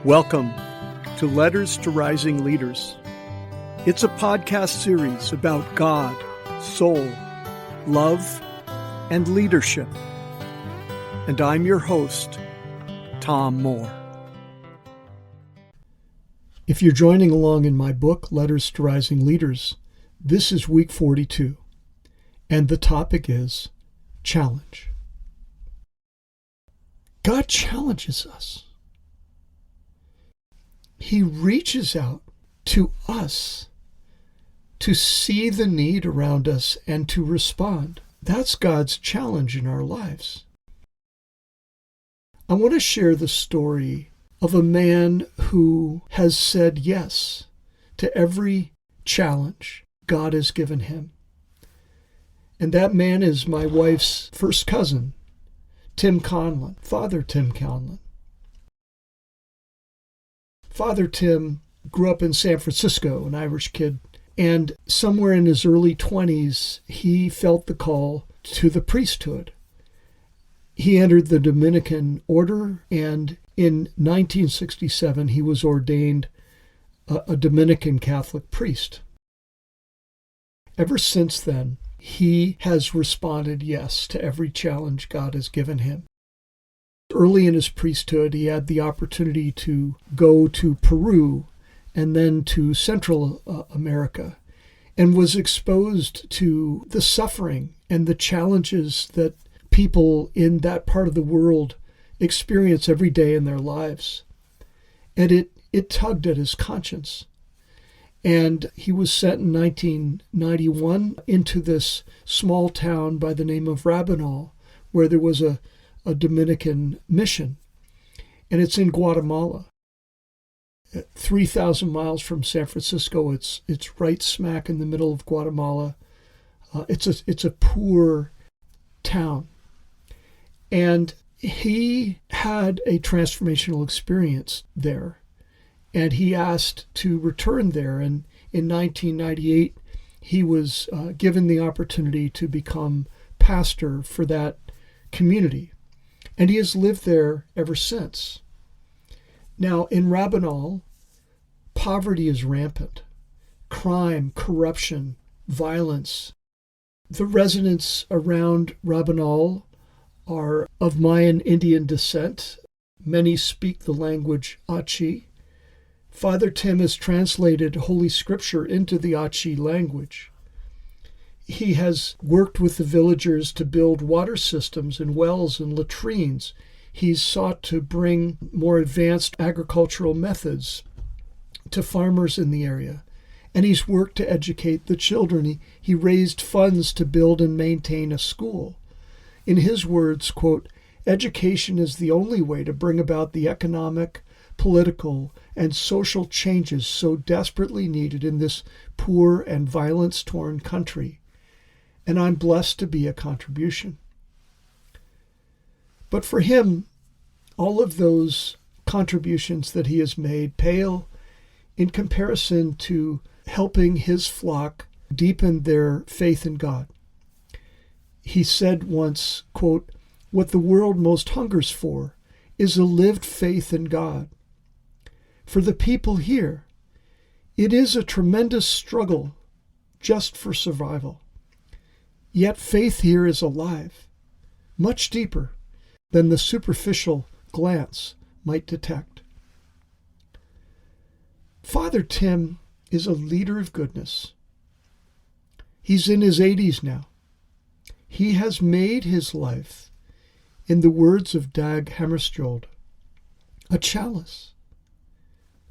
Welcome to Letters to Rising Leaders. It's a podcast series about God, soul, love, and leadership. And I'm your host, Tom Mohr. If you're joining along in my book, Letters to Rising Leaders, this is week 42, and the topic is challenge. God challenges us. He reaches out to us to see the need around us and to respond. That's God's challenge in our lives. I want to share the story of a man who has said yes to every challenge God has given him. And that man is my wife's first cousin, Tim Conlon, Father Tim Conlon. Father Tim grew up in San Francisco, an Irish kid, and somewhere in his early 20s, he felt the call to the priesthood. He entered the Dominican order, and in 1967, he was ordained a Dominican Catholic priest. Ever since then, he has responded yes to every challenge God has given him. Early in his priesthood, he had the opportunity to go to Peru and then to Central America, and was exposed to the suffering and the challenges that people in that part of the world experience every day in their lives. And it tugged at his conscience. And he was sent in 1991 into this small town by the name of Rabanal, where there was a Dominican mission, and it's in Guatemala. 3,000 miles from San Francisco. It's right smack in the middle of Guatemala. It's a poor town, and he had a transformational experience there, and he asked to return there. And in 1998, he was given the opportunity to become pastor for that community. And he has lived there ever since. Now, in Rabanal, poverty is rampant. Crime, corruption, violence. The residents around Rabanal are of Mayan Indian descent. Many speak the language Achi. Father Tim has translated Holy Scripture into the Achi language. He has worked with the villagers to build water systems and wells and latrines. He's sought to bring more advanced agricultural methods to farmers in the area. And he's worked to educate the children. He raised funds to build and maintain a school. In his words, quote, "Education is the only way to bring about the economic, political, and social changes so desperately needed in this poor and violence-torn country. And I'm blessed to be a contribution." But for him, all of those contributions that he has made pale in comparison to helping his flock deepen their faith in God. He said once, quote, "What the world most hungers for is a lived faith in God. For the people here, it is a tremendous struggle just for survival. Yet faith here is alive, much deeper than the superficial glance might detect." Father Tim is a leader of goodness. He's in his 80s now. He has made his life, in the words of Dag Hammarskjöld, a chalice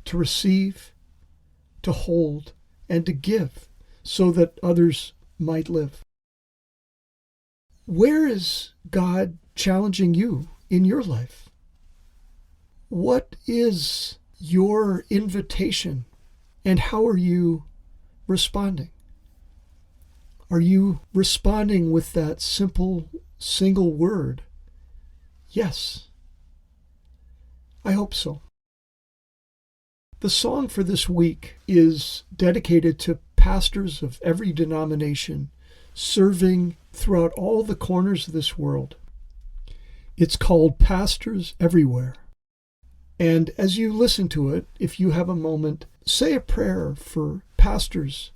to receive, to hold, and to give so that others might live. Where is God challenging you in your life? What is your invitation, and how are you responding? Are you responding with that simple, single word, yes? I hope so. The song for this week is dedicated to pastors of every denomination serving throughout all the corners of this world. It's called Pastors Everywhere. And as you listen to it, if you have a moment, say a prayer for pastors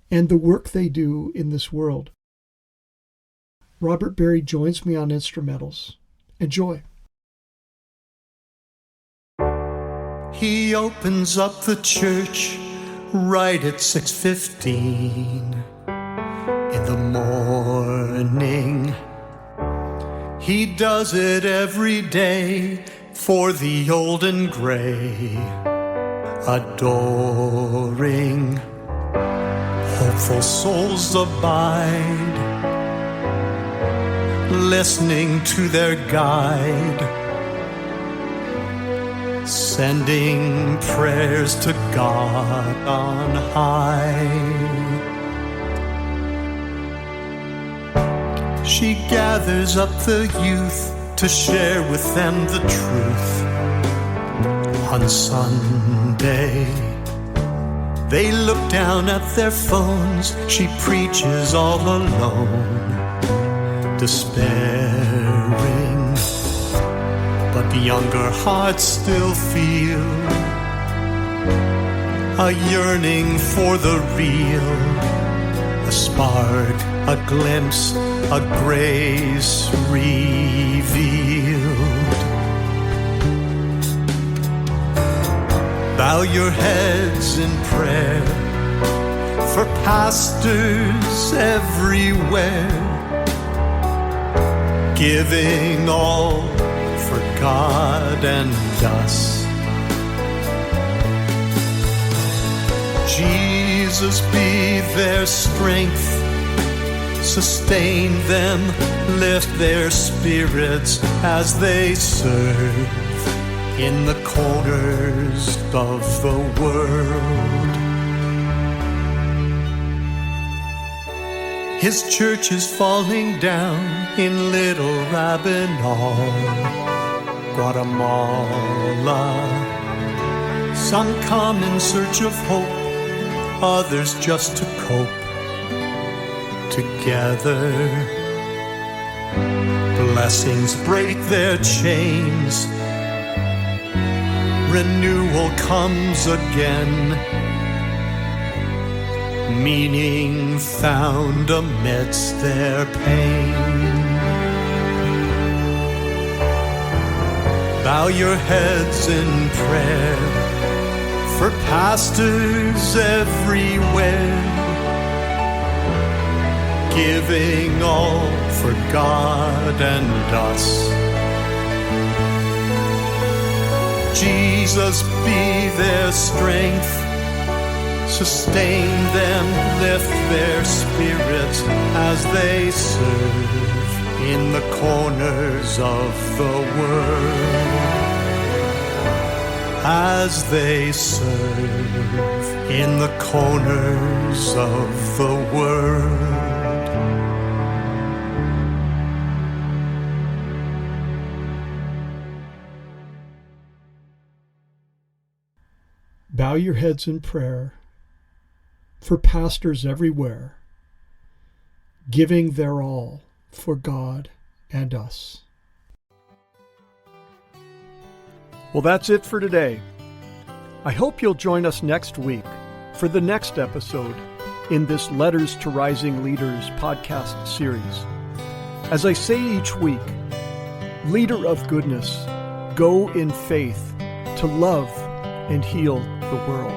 and the work they do in this world. Robert Berry joins me on instrumentals. Enjoy. He opens up the church right at 6:15 in the morning. He does it every day for the old and gray, adoring. Hopeful souls abide, listening to their guide, sending prayers to God on high. She gathers up the youth to share with them the truth. On Sunday, they look down at their phones. She preaches all alone, despairing. But the younger hearts still feel a yearning for the real, a spark, a glimpse, a grace revealed. Bow your heads in prayer for pastors everywhere, giving all for God and us. Jesus be their strength, sustain them, lift their spirits as they serve in the corners of the world. His church is falling down in Little Rabbinall, Guatemala. Some come in search of hope, others just to cope together. Blessings break their chains, renewal comes again, meaning found amidst their pain. Bow your heads in prayer for pastors everywhere, giving all for God and us. Jesus be their strength, sustain them, lift their spirits as they serve in the corners of the world. As they serve in the corners of the world. Bow your heads in prayer for pastors everywhere, giving their all for God and us. Well, that's it for today. I hope you'll join us next week for the next episode in this Letters to Rising Leaders podcast series. As I say each week, leader of goodness, go in faith to love and heal the world.